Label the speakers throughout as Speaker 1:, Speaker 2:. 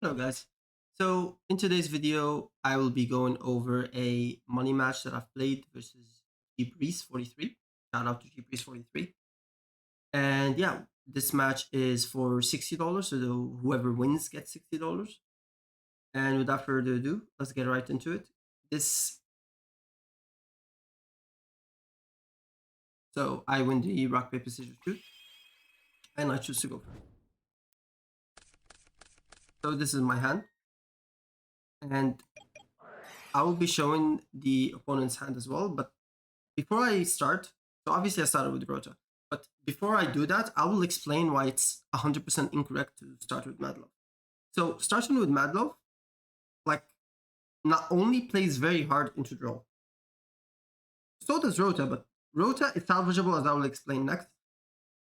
Speaker 1: Hello guys. So in today's video, I will be going over a money match that I've played versus Breeze43. Shout out to Breeze43. And yeah, this match is for $60, so whoever wins gets $60. And without further ado, let's get right into it. So I win the rock, paper, scissors, shoot, and I choose to go first. So this is my hand, and I will be showing the opponent's hand as well, but before I start, so obviously I started with Rota, but before I do that, I will explain why it's 100% incorrect to start with Madlove. So starting with Madlove, like, not only plays very hard into droll, so does Rota, but Rota is salvageable, as I will explain next.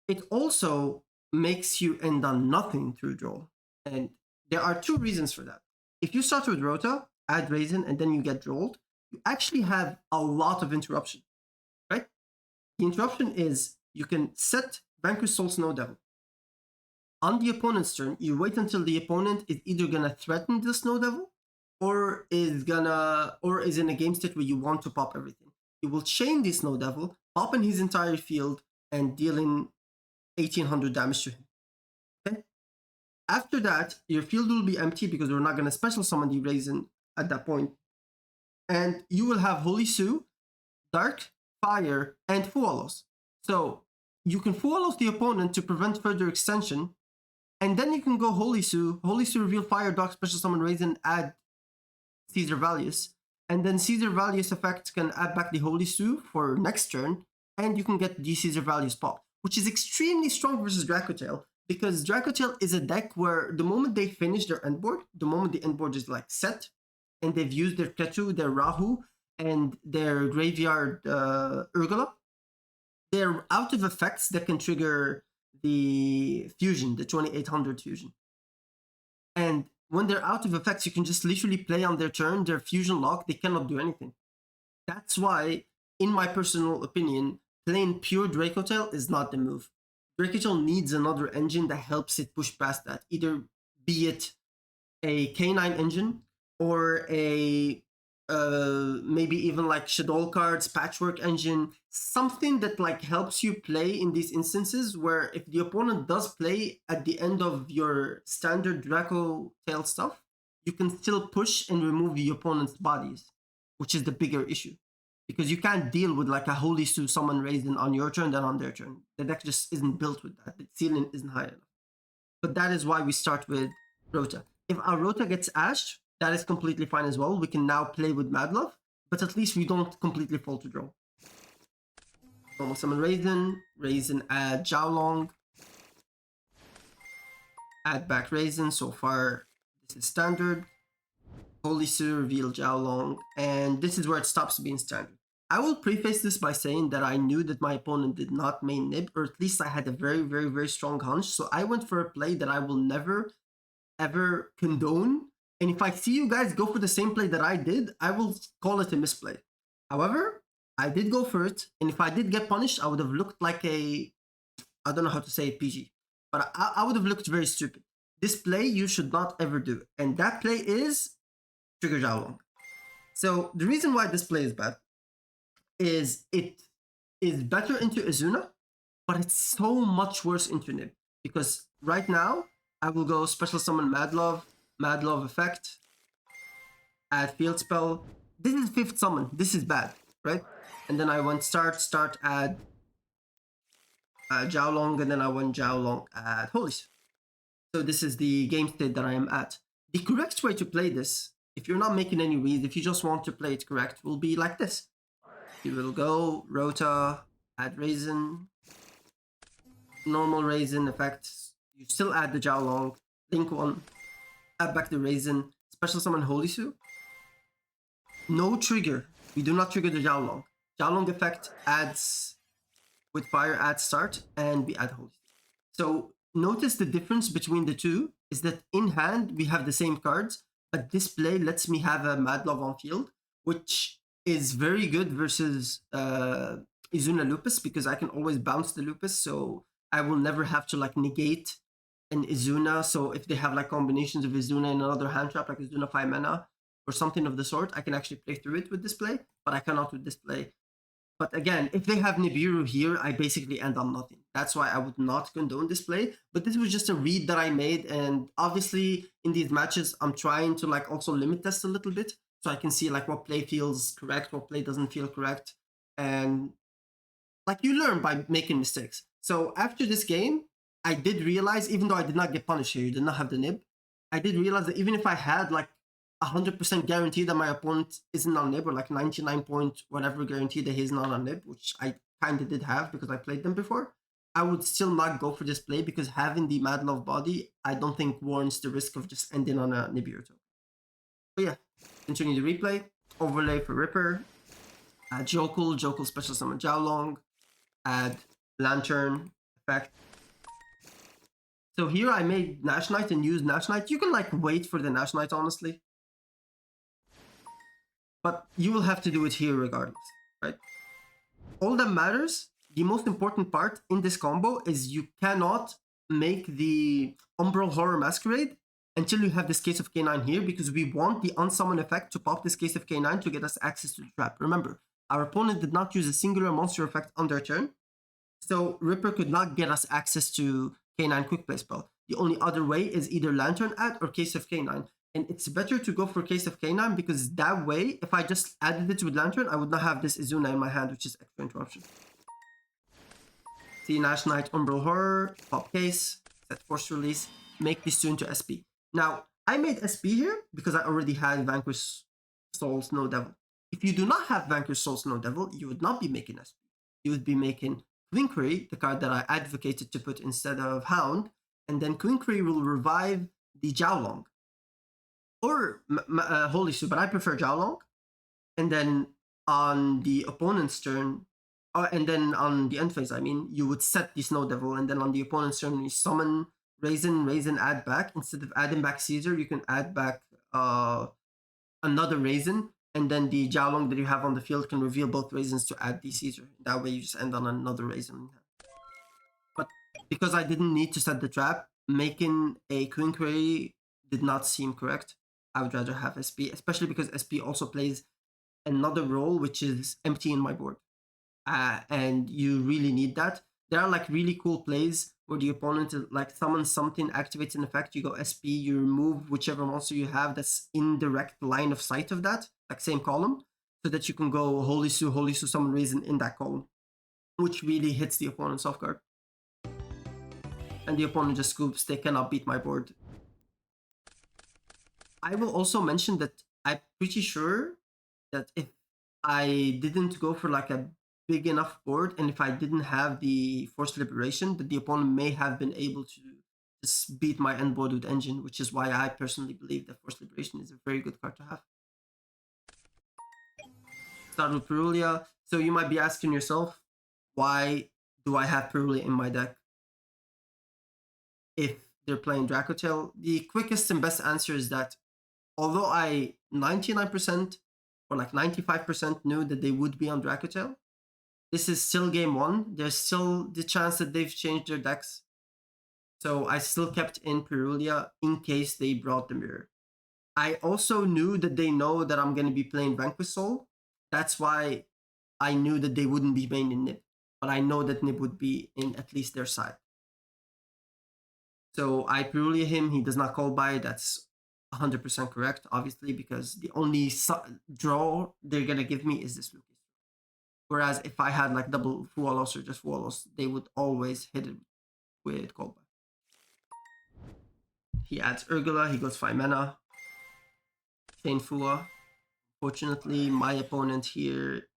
Speaker 1: It also makes you end on nothing through droll, and there are two reasons for that. If you start with Rota, add Raisin, and then you get drolled, you actually have a lot of interruption. Right? The interruption is you can set Vanquish Soul K9. On the opponent's turn, you wait until the opponent is either gonna threaten the Snow Devil or is in a game state where you want to pop everything. You will chain the Snow Devil, pop in his entire field, and dealing 1800 damage to him. Okay? After that, your field will be empty because we're not gonna special summon the Raisin at that point. And you will have Holy Sue, Dark, Fire, and Fualos. So you can Fualos the opponent to prevent further extension, and then you can go Holy Sue, reveal Fire, Dark, special summon Raisin, add Caesar Valius, and then Caesar Valius effect can add back the Holy Sue for next turn, and you can get the Caesar Valius pop, which is extremely strong versus Dracotail, because Dracotail is a deck where the moment they finish their end board, the moment the end board is like set, and they've used their Ketu, their Rahu, and their graveyard Urgala, they're out of effects that can trigger the fusion, the 2800 fusion. And when they're out of effects, you can just literally play on their turn, their fusion lock, they cannot do anything. That's why, in my personal opinion, playing pure Dracotail is not the move. Dracotail needs another engine that helps it push past that, either be it a K-9 engine or a maybe even like Shaddoll cards, patchwork engine, something that like helps you play in these instances where if the opponent does play at the end of your standard Dracotail stuff, you can still push and remove the opponent's bodies, which is the bigger issue. Because you can't deal with like a Holy Sue summon Raisin on your turn than on their turn. The deck just isn't built with that. The ceiling isn't high enough. But that is why we start with Rota. If our Rota gets ashed, that is completely fine as well. We can now play with Madlove, but at least we don't completely fall to draw. Normal summon Raisin add Jiaolong, add back Raisin. So far, this is standard. Holy Sue, reveal Jiaolong, and this is where it stops being standard. I will preface this by saying that I knew that my opponent did not main Nib, or at least I had a very, very, very strong hunch. So I went for a play that I will never, ever condone. And if I see you guys go for the same play that I did, I will call it a misplay. However, I did go for it. And if I did get punished, I would have looked like I don't know how to say it PG, but I would have looked very stupid. This play you should not ever do. And that play is trigger Jiaolong. So the reason why this play is bad is it is better into Azuna, but it's so much worse into Nib. Because right now, I will go special summon Madlove effect, add field spell. This is 5th summon. This is bad, right? And then I went start, add Jiaolong, and then I went Jiaolong, add Holy Sue. So this is the game state that I am at. The correct way to play this, if you're not making any reads, if you just want to play it correct, will be like this. You will go Rota, add Raisin, normal Raisin effect. You still add the Jiaolong, link one, add back the Raisin, special summon Holy Sue. No trigger. We do not trigger the Jiaolong. Jiaolong effect adds with fire, add start, and we add Holy Sue. So notice the difference between the two is that in hand we have the same cards, but this play lets me have a Madlove on field, which is very good versus Izuna Lupus, because I can always bounce the Lupus, so I will never have to like negate an Izuna. So if they have like combinations of Izuna and another hand trap, like Izuna 5 mana or something of the sort, I can actually play through it with display, but I cannot with display. But again, if they have Nibiru here, I basically end on nothing. That's why I would not condone display. But this was just a read that I made. And obviously in these matches, I'm trying to like also limit test a little bit. So I can see like what play feels correct, what play doesn't feel correct. And like you learn by making mistakes. So after this game, I did realize, even though I did not get punished here, you did not have the nib, I did realize that even if I had like 100% guarantee that my opponent isn't on nib, or like 99 point whatever guarantee that he's not on nib, which I kind of did have because I played them before, I would still not go for this play because having the Mad Love body, I don't think warrants the risk of just ending on a Nibiru token. But yeah, continue the replay. Overlay for Ripper. Jokul special summon Jiaolong. Add Lantern effect. So here I made Nash Knight and used Nash Knight. You can like wait for the Nash Knight, honestly. But you will have to do it here regardless, right? All that matters, the most important part in this combo is you cannot make the Umbral Horror Masquerade until you have this Case of K9 here, because we want the unsummon effect to pop this Case of K9 to get us access to the trap. Remember, our opponent did not use a singular monster effect on their turn, so Ripper could not get us access to K9 Quick Play spell. The only other way is either Lantern Add or Case of K9. And it's better to go for Case of K9 because that way, if I just added it with Lantern, I would not have this Izuna in my hand, which is extra interruption. See Nash Knight, Umbral Horror, pop Case, set Force Release, make these two into SP. Now, I made SP here because I already had Vanquish Soul Snow Devil. If you do not have Vanquish Soul Snow Devil, you would not be making SP. You would be making Quinquery, the card that I advocated to put instead of Hound, and then Quinquery will revive the Jiaolong. Or Holy Soup, but I prefer Jiaolong. And then on the opponent's turn, and then on the end phase, I mean, you would set the Snow Devil, and then on the opponent's turn, you summon Raisin, add back. Instead of adding back Caesar, you can add back another Raisin, and then the Jiaolong that you have on the field can reveal both Raisins to add the Caesar. That way you just end on another Raisin. But because I didn't need to set the trap, making a Quinquery did not seem correct. I would rather have SP, especially because SP also plays another role, which is emptying my board. And you really need that. There are like really cool plays where the opponent like summons something, activates an effect, you go SP, you remove whichever monster you have that's in direct line of sight of that, like same column, so that you can go Holy Sue, summon Raisin in that column, which really hits the opponent's off guard. And the opponent just scoops, they cannot beat my board. I will also mention that I'm pretty sure that if I didn't go for like a big enough board, and if I didn't have the Forced Liberation, that the opponent may have been able to just beat my end board with Engine, which is why I personally believe that Forced Liberation is a very good card to have. Start with Perulia. So you might be asking yourself, why do I have Perulia in my deck if they're playing Dracotail? The quickest and best answer is that although I 99% or like 95% knew that they would be on Dracotail, this is still game one. There's still the chance that they've changed their decks. So I still kept in Perulia in case they brought the mirror. I also knew that they know that I'm going to be playing Vanquish Soul. That's why I knew that they wouldn't be main in Nib. But I know that Nib would be in at least their side. So I Perulia him. He does not call by. That's 100% correct, obviously, because the only draw they're going to give me is this Lucas. Whereas if I had like double Fualos or just Fualos, they would always hit it with call by. He adds Urgula, he goes 5 mana. Chain Fua. Fortunately, my opponent here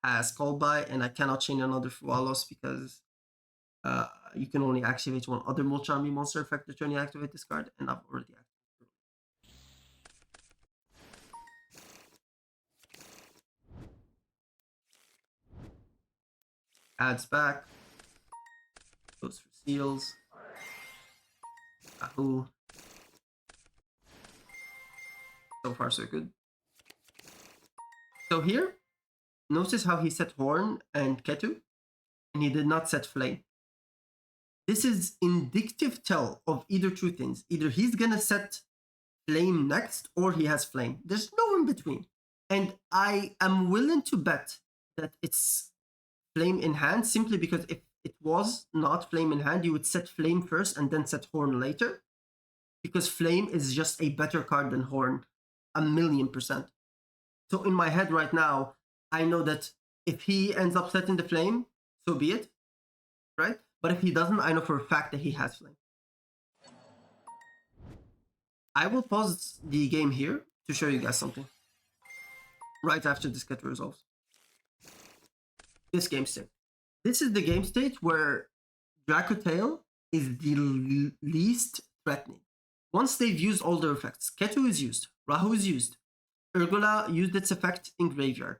Speaker 1: has call by, and I cannot chain another Fualos because you can only activate one other Molchambi monster effect the turn you activate this card, and I've already activated it. Adds back. Goes for seals. Ahoo. So far, so good. So here, notice how he set Horn and Ketu, and he did not set Flame. This is indicative tell of either two things. Either he's gonna set flame next or he has flame. There's no in between. And I am willing to bet that it's flame in hand simply because if it was not flame in hand, you would set flame first and then set horn later. Because flame is just a better card than horn, 1,000,000%. So in my head right now, I know that if he ends up setting the flame, so be it, right? But if he doesn't, I know for a fact that he has flame. I will pause the game here to show you guys something. Right after this get resolves. This game state. This is the game state where Dracotail is the least threatening. Once they've used all their effects, Ketu is used, Rahu is used, Urgula used its effect in graveyard.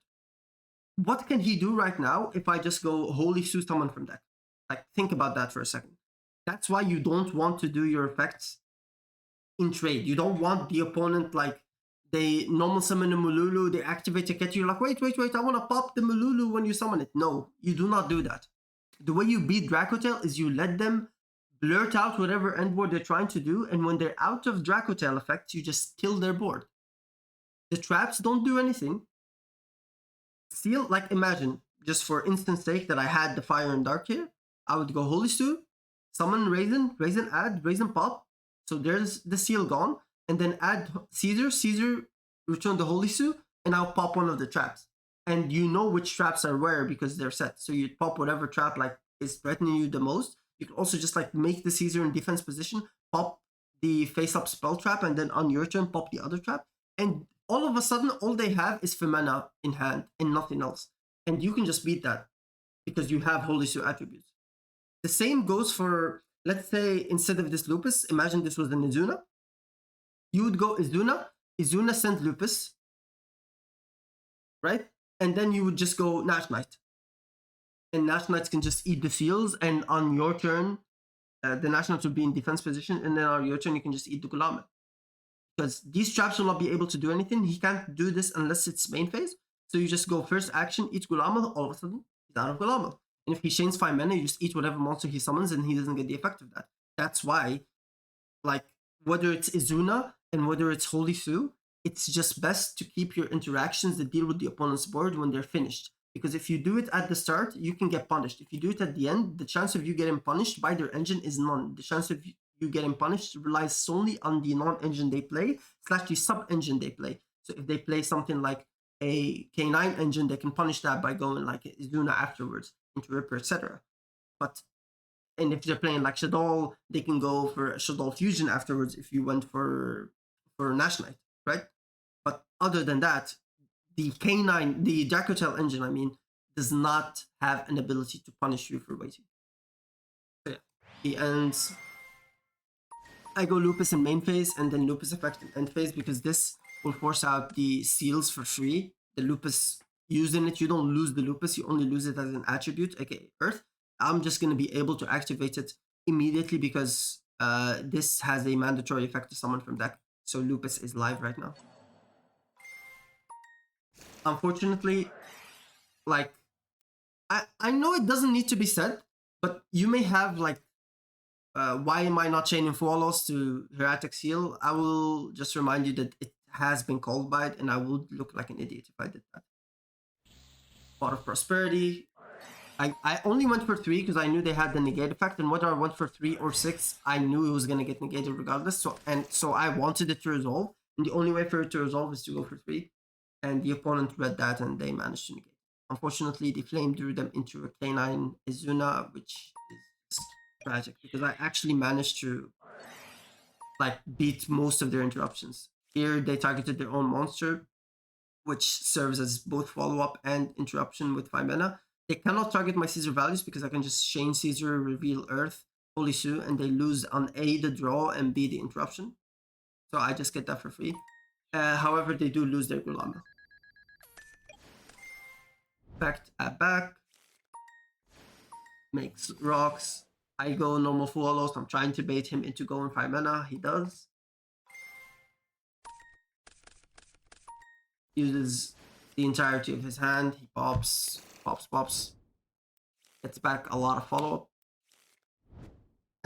Speaker 1: What can he do right now if I just go Holy Sue summon from deck? Like, think about that for a second. That's why you don't want to do your effects in trade. You don't want the opponent, like, they normal summon a Mululu, they activate a Ketu, you're like, wait, I want to pop the Mululu when you summon it. No, you do not do that. The way you beat Dracotail is you let them blurt out whatever end board they're trying to do, and when they're out of Dracotail effects, you just kill their board. The traps don't do anything. Seal, like, imagine, just for instance sake, that I had the Fire and Dark here. I would go Holy Stew, summon Raisin, Raisin add, Raisin pop. So there's the seal gone. And then add Caesar, return the Holy Stew, and I'll pop one of the traps. And you know which traps are where because they're set. So you pop whatever trap like is threatening you the most. You can also just like make the Caesar in defense position, pop the face-up spell trap, and then on your turn, pop the other trap. And all of a sudden, all they have is Femana in hand and nothing else. And you can just beat that because you have Holy Stew attributes. The same goes for, let's say, instead of this Lupus, imagine this was an Izuna. You would go Izuna send Lupus, right? And then you would just go Nash Knight. And Nash Knights can just eat the seals, and on your turn, the Nash Knights would be in defense position, and then on your turn, you can just eat the Gulama. Because these traps will not be able to do anything. He can't do this unless it's main phase. So you just go first action, eat Gulama, all of a sudden, he's out of Gulama. And if he chains 5 mana, you just eat whatever monster he summons, and he doesn't get the effect of that. That's why, like, whether it's Izuna and whether it's Holy Sue, it's just best to keep your interactions that deal with the opponent's board when they're finished. Because if you do it at the start, you can get punished. If you do it at the end, the chance of you getting punished by their engine is none. The chance of you getting punished relies solely on the non-engine they play / the sub-engine they play. So if they play something like a K-9 engine, they can punish that by going like Izuna afterwards into Ripper, etc. And if they're playing like Shaddoll, they can go for Shaddoll Fusion afterwards if you went for Nash Knight, right? But other than that, the K9, the Dracotail engine, I mean, does not have an ability to punish you for waiting. So yeah, he ends. I go Lupus in main phase and then Lupus effect in end phase because this will force out the seals for free. The Lupus, using it, you don't lose the Lupus, you only lose it as an attribute, aka Earth. I'm just going to be able to activate it immediately because this has a mandatory effect to summon from deck. So Lupus is live right now. Unfortunately, like, I know it doesn't need to be said, but you may have like, why am I not chaining Fualos to Hieratic Seal? I will just remind you that it has been called by it, and I would look like an idiot if I did that. Pot of Prosperity. I only went for 3 because I knew they had the negate effect, and whether I went for 3 or 6, I knew it was going to get negated regardless. So I wanted it to resolve, and the only way for it to resolve is to go for 3. And the opponent read that, and they managed to negate. Unfortunately, the flame drew them into a K9 Izuna, which is tragic because I actually managed to like beat most of their interruptions. Here, they targeted their own monster, which serves as both follow-up and interruption with 5 mana. They cannot target my Caesar values because I can just chain Caesar, reveal Earth, Holy Sue, and they lose on A, the draw, and B, the interruption. So I just get that for free. However, they do lose their Gulama. Effect at back. Makes rocks. I go normal Fualos. I'm trying to bait him into going 5 mana. He does. Uses the entirety of his hand. He pops. Gets back a lot of follow-up.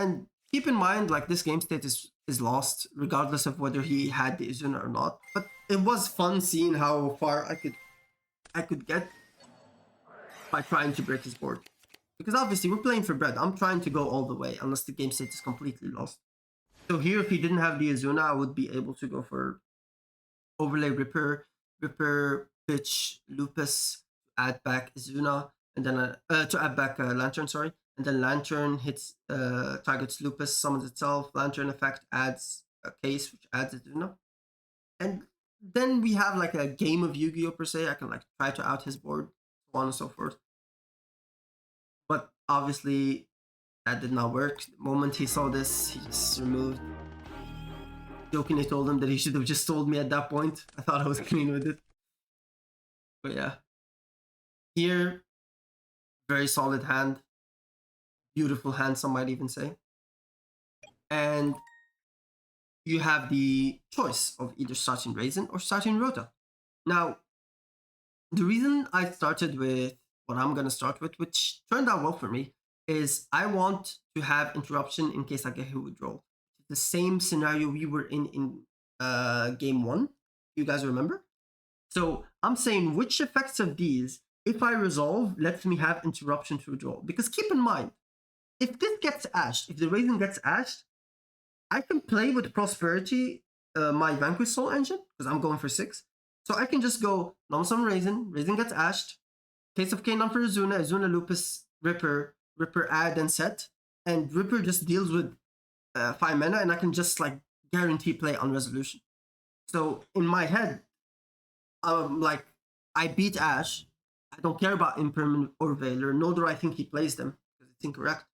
Speaker 1: And keep in mind, like this game state is lost, regardless of whether he had the Izuna or not. But it was fun seeing how far I could get by trying to break his board. Because obviously we're playing for bread. I'm trying to go all the way, unless the game state is completely lost. So here, if he didn't have the Izuna, I would be able to go for overlay Ripper, pitch Lupus, add back Izuna, and then to add back Lantern, sorry, and then Lantern hits targets Lupus, summons itself. Lantern effect adds a case, which adds Izuna, and then we have like a game of Yu-Gi-Oh per se. I can like try to out his board, so on and so forth. But obviously, that did not work. The moment he saw this, he just removed. Jokingly told him that he should have just told me at that point. I thought I was clean with it. But yeah. Here, very solid hand. Beautiful hand, some might even say. And you have the choice of either starting Raisin or starting Rota. Now, the reason I started with what I'm going to start with, which turned out well for me, is I want to have interruption in case I get hit with droll. The same scenario we were in game 1. You guys remember? So I'm saying which effects of these, if I resolve, lets me have interruption through droll. Because keep in mind, if this gets ashed, if the Raisin gets ashed, I can play with Prosperity, my Vanquish Soul engine, because I'm going for 6. So I can just go non-summon Raisin, Raisin gets ashed, case of K-9 for Izuna, Izuna Lupus, Ripper add and set, and Ripper just deals with 5 mana, and I can just like guarantee play on resolution. So in my head, like I beat Ash. I don't care about Impermanent or Veiler, nor do I think he plays them because it's incorrect.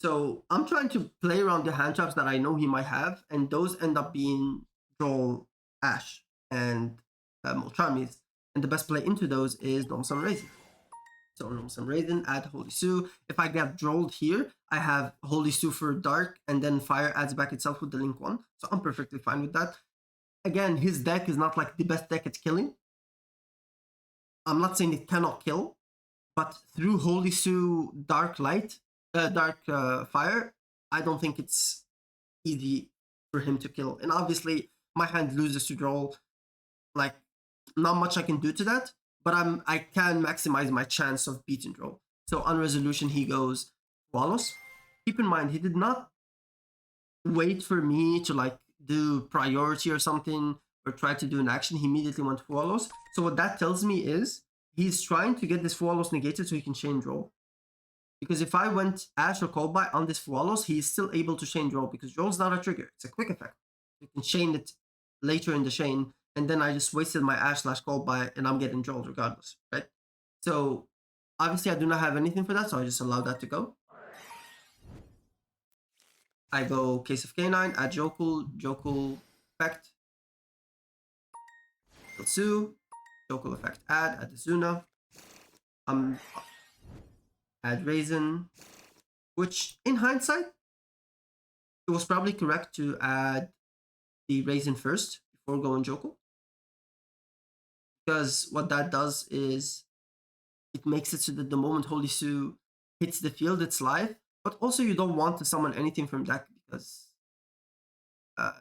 Speaker 1: So I'm trying to play around the hand traps that I know he might have, and those end up being Droll, Ash, and Moltramis. And the best play into those is non-summon Raisin. So non-summon Raisin, add Holy Sue. If I get Drolled here, I have Holy Sue for Dark, and then Fire adds back itself with the Link 1. So I'm perfectly fine with that. Again, his deck is not like the best deck at killing. I'm not saying it cannot kill, but through Holy Sue, Dark Light, Dark Fire, I don't think it's easy for him to kill. And obviously, my hand loses to Droll. Like, not much I can do to that, but I can maximize my chance of beating Droll. So on resolution, he goes Wallows. Keep in mind, he did not wait for me to like do priority or something or try to do an action. He immediately went for Wallows. So what that tells me is he's trying to get this Wallows negated so he can chain Droll. Because if I went Ash or Coldbite on this Wallows, he's still able to chain Droll because Droll's not a trigger. It's a quick effect. You can chain it later in the chain, and then I just wasted my Ash / Coldbite and I'm getting Drolled regardless, right? So obviously I do not have anything for that, so I just allow that to go. I go Case of K9, add Jokul effect, Sue, Jokul effect add Izuna, add Raisin, which in hindsight, it was probably correct to add the Raisin first before going Jokul. Because what that does is it makes it so that the moment Holy Sue hits the field, it's live. But also you don't want to summon anything from deck because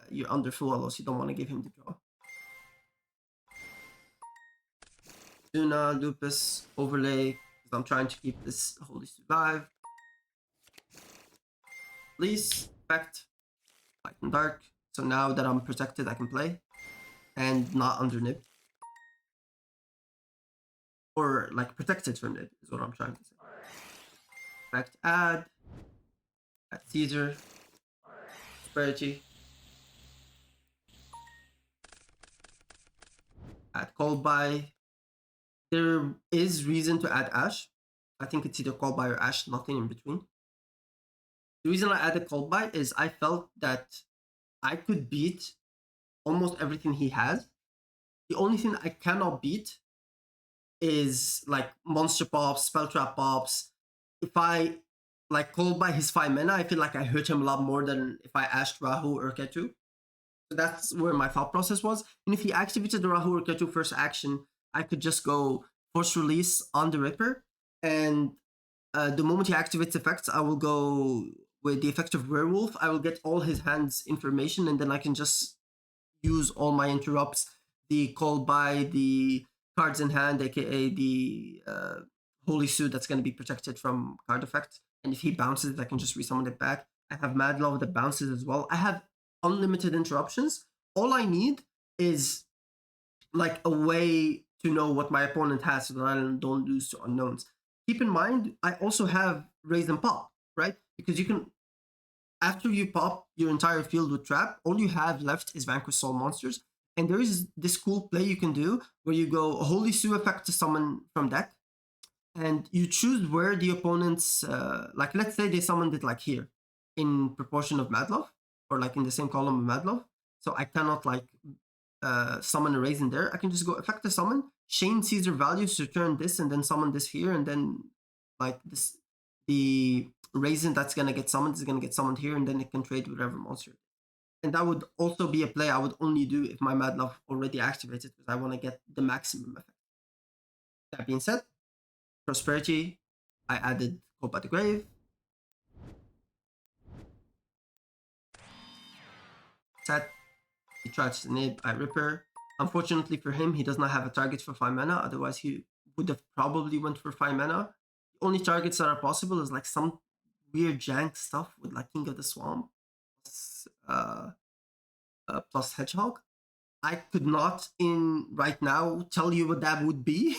Speaker 1: you're under full allos. You don't want to give him the draw. Izuna, Lupus, overlay, because I'm trying to keep this Holy Sue live. Please, effect, light and dark. So now that I'm protected, I can play. And not under nib. Or like protected from nib is what I'm trying to say. Effect add Caesar, Prosperity, add Coldbite. There is reason to add Ash. I think it's either Coldbite or Ash, nothing in between. The reason I added Coldbite is I felt that I could beat almost everything he has. The only thing I cannot beat is like Monster Pops, Spell Trap Pops. If I like Coldbite his 5 mana, I feel like I hurt him a lot more than if I ashed Rahu or Ketu. So that's where my thought process was. And if he activated the Rahu or Ketu first action, I could just go Force Release on the Ripper. And the moment he activates effects, I will go with the effective werewolf, I will get all his hand's information, and then I can just use all my interrupts, the call by, the cards in hand, aka the holy suit that's going to be protected from card effects. And if he bounces, I can just resummon it back. I have Mad Love that bounces as well. I have unlimited interruptions. All I need is like a way to know what my opponent has so that I don't lose to unknowns. Keep in mind, I also have Raise and Pop, right? Because you can, after you pop your entire field with Trap, all you have left is Vanquish Soul monsters. And there is this cool play you can do where you go Holy Sue effect to summon from deck, and you choose where the opponent's, like let's say they summoned it like here, in proportion of Madlove, or like in the same column of Madlove. So I cannot like summon a raise in there. I can just go effect to summon, Shane Caesar values to turn this, and then summon this here, and then like this, the raisin that's gonna get summoned is gonna get summoned here, and then it can trade whatever monster. And that would also be a play I would only do if my Mad Love already activated, because I want to get the maximum effect. That being said, Prosperity, I added Call by the Grave. Set, he tries to nib, I Ripper. Unfortunately for him, he does not have a target for 5 mana, otherwise he would have probably went for 5 mana. The only targets that are possible is like some weird jank stuff with like King of the Swamp plus Hedgehog. I could not in right now tell you what that would be,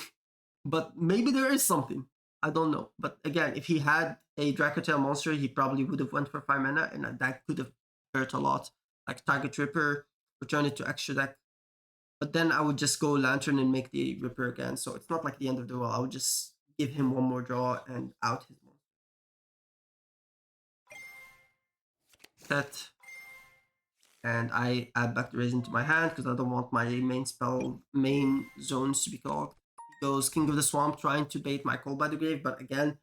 Speaker 1: but maybe there is something. I don't know. But again, if he had a Dracotail monster, he probably would have went for 5 mana, and that could have hurt a lot. Like target Ripper, return it to extra deck. But then I would just go Lantern and make the Ripper again. So it's not like the end of the world. I would just give him one more draw and out his monster. Set. And I add back the Raisin to my hand because I don't want my main zones to be clogged. He goes King of the Swamp, trying to bait my Call by the Grave, but again,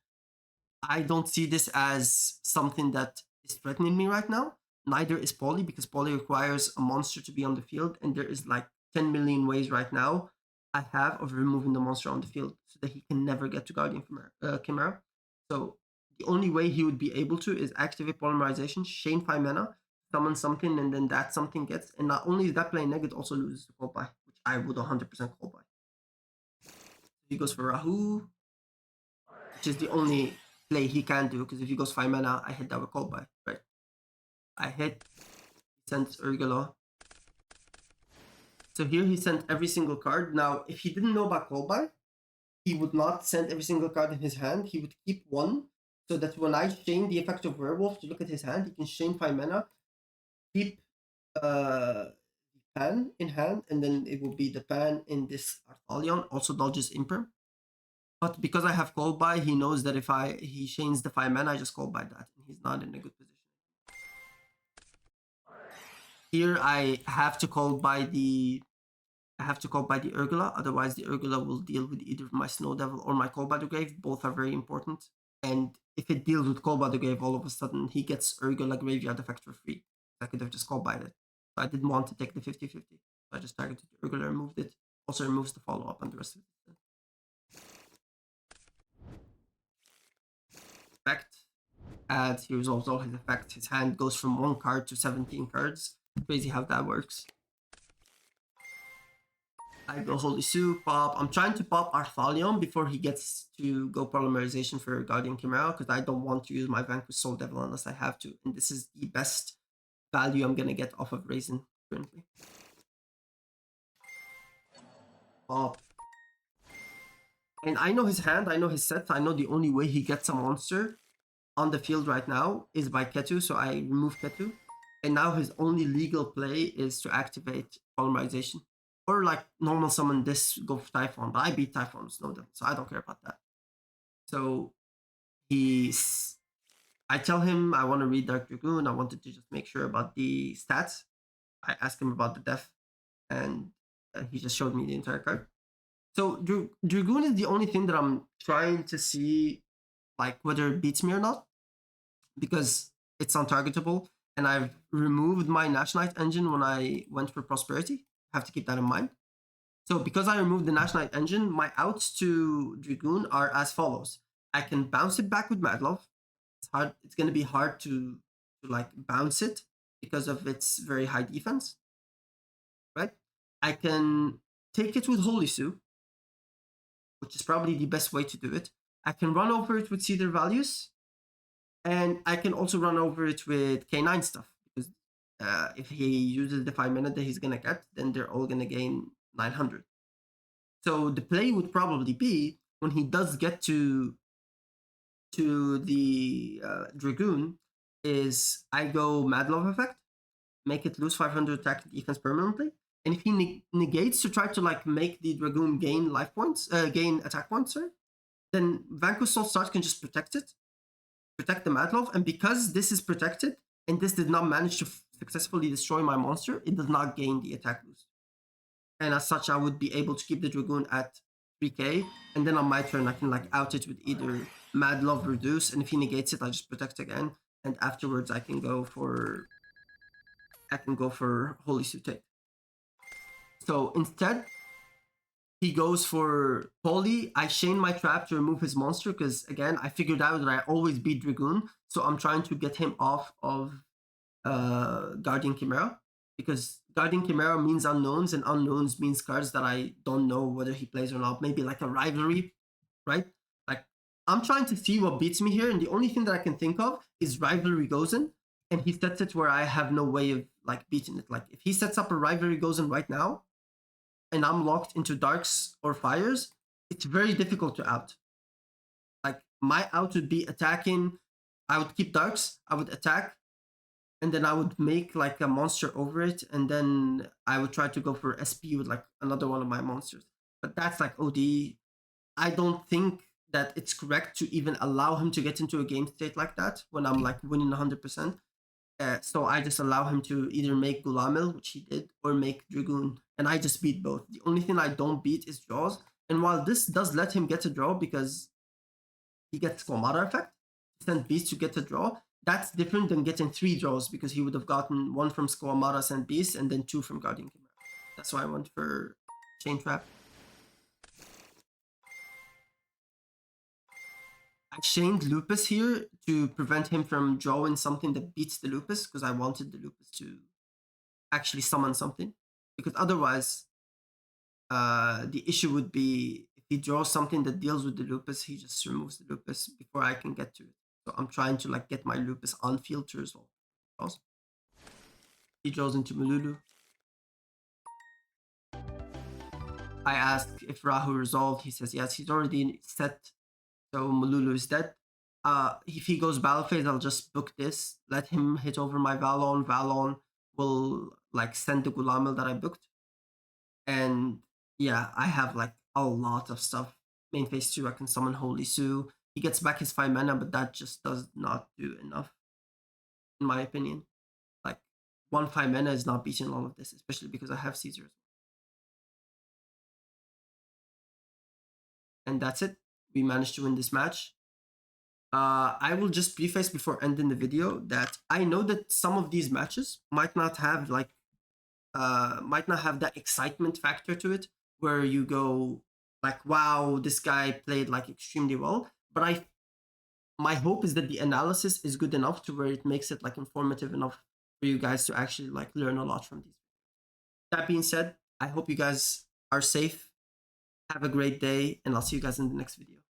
Speaker 1: I don't see this as something that is threatening me right now. Neither is Poly, because Poly requires a monster to be on the field, and there is like 10 million ways right now I have of removing the monster on the field so that he can never get to Guardian Chimera. So the only way he would be able to is activate Polymerization, Shane 5 mana, summon something, and then that something gets. And not only is that playing negative, also loses the Call by, which I would 100% Call by. He goes for Rahu, which is the only play he can do, because if he goes 5 mana, I hit that with Call by, right? I hit, he sends Urgula. So here he sent every single card. Now, if he didn't know about Call by, he would not send every single card in his hand. He would keep one, so that when I chain the effect of Werewolf to look at his hand, he can chain 5 mana, keep Pan in hand, and then it will be the Pan in this Arthalion, also dodges Imper. But because I have Call by, he knows that if he chains the 5 mana, I just Call by that, and he's not in a good position. Here I have to call by the Urgula, otherwise the Urgula will deal with either my Snow Devil or my Call by the Grave. Both are very important. And if it deals with Call by the Grave, all of a sudden he gets Urgula Graveyard effect for free. I could have just called by it. So I didn't want to take the 50-50. So I just targeted the Urgula, removed it. Also removes the follow-up and the rest of it. Effect. Adds, he resolves all his effects. His hand goes from 1 card to 17 cards. Crazy how that works. I go Holy Sue, pop. I'm trying to pop Arthalion before he gets to go Polymerization for Guardian Chimera, because I don't want to use my Vanquish Soul Devil unless I have to. And this is the best value I'm going to get off of Raisin currently. Pop. And I know his hand, I know his set, I know the only way he gets a monster on the field right now is by Ketu, so I remove Ketu. And now his only legal play is to activate Polymerization. Or like normal summon this, go for Typhon, but I beat Typhon with Snow Devil, so I don't care about that. So I tell him I want to read Dark Dragoon, I wanted to just make sure about the stats. I asked him about the death, and he just showed me the entire card. So Dragoon is the only thing that I'm trying to see like whether it beats me or not, because it's untargetable, and I've removed my Nationalite engine when I went for Prosperity. Have to keep that in mind. So because I removed the Nationalite engine, my outs to Dragoon are as follows. I can bounce it back with Madlove. It's going to be hard to like bounce it because of its very high defense, right? I can take it with Holy Sue, which is probably the best way to do it. I can run over it with Cedar Values, and I can also run over it with K9 stuff, because if he uses the 5 minute that he's gonna get, then they're all gonna gain 900. So the play would probably be when he does get to the Dragoon, is I go Mad Love Effect, make it lose 500 attack defense permanently, and if he negates to try to like make the Dragoon gain life points, gain attack points, sorry, then Vanquish Soul Start can just protect it, protect the Mad Love, and because this is protected and this did not manage to successfully destroy my monster, it does not gain the attack boost. And as such, I would be able to keep the Dragoon at 3k, and then on my turn, I can like out it with either Mad Love Reduce, and if he negates it, I just protect again, and afterwards I can go for Holy Suit. So instead, he goes for Poly. I chain my trap to remove his monster because, again, I figured out that I always beat Dragoon. So I'm trying to get him off of Guardian Chimera, because Guardian Chimera means unknowns, and unknowns means cards that I don't know whether he plays or not. Maybe like a Rivalry, right? Like, I'm trying to see what beats me here, and the only thing that I can think of is Rivalry goes in, and he sets it where I have no way of like beating it. Like, if he sets up a Rivalry goes in right now, and I'm locked into darks or fires, it's very difficult to out. Like, my out would be attacking. I would keep darks, I would attack, and then I would make like a monster over it, and then I would try to go for SP with like another one of my monsters. But that's like OD. I don't think that it's correct to even allow him to get into a game state like that when I'm like winning 100%. So I just allow him to either make Gulamil, which he did, or make Dragoon, and I just beat both. The only thing I don't beat is draws, and while this does let him get a draw because he gets Squamata effect, send Beast to get a draw, that's different than getting 3 draws, because he would have gotten 1 from Squamata, send Beast, and then 2 from Guardian Chimera. That's why I went for Chain Trap. I chained Lupus here to prevent him from drawing something that beats the Lupus, because I wanted the Lupus to actually summon something. Because otherwise, the issue would be if he draws something that deals with the Lupus, he just removes the Lupus before I can get to it. So I'm trying to like get my Lupus on field to resolve. He draws into Mululu. I ask if Rahu resolved. He says yes. He's already set, so Mululu is dead. If he goes Battle Phase, I'll just book this. Let him hit over my Valon. Valon will like send the Gulamil that I booked. And yeah, I have like a lot of stuff. Main phase 2, I can summon Holy Sue. He gets back his 5 mana, but that just does not do enough, in my opinion. Like, 1 5 mana is not beating all of this, especially because I have Caesar. And that's it. We managed to win this match. I will just preface before ending the video that I know that some of these matches might not have like that excitement factor to it, where you go like, wow, this guy played like extremely well. But my hope is that the analysis is good enough to where it makes it like informative enough for you guys to actually like learn a lot from these. That being said, I hope you guys are safe. Have a great day, and I'll see you guys in the next video.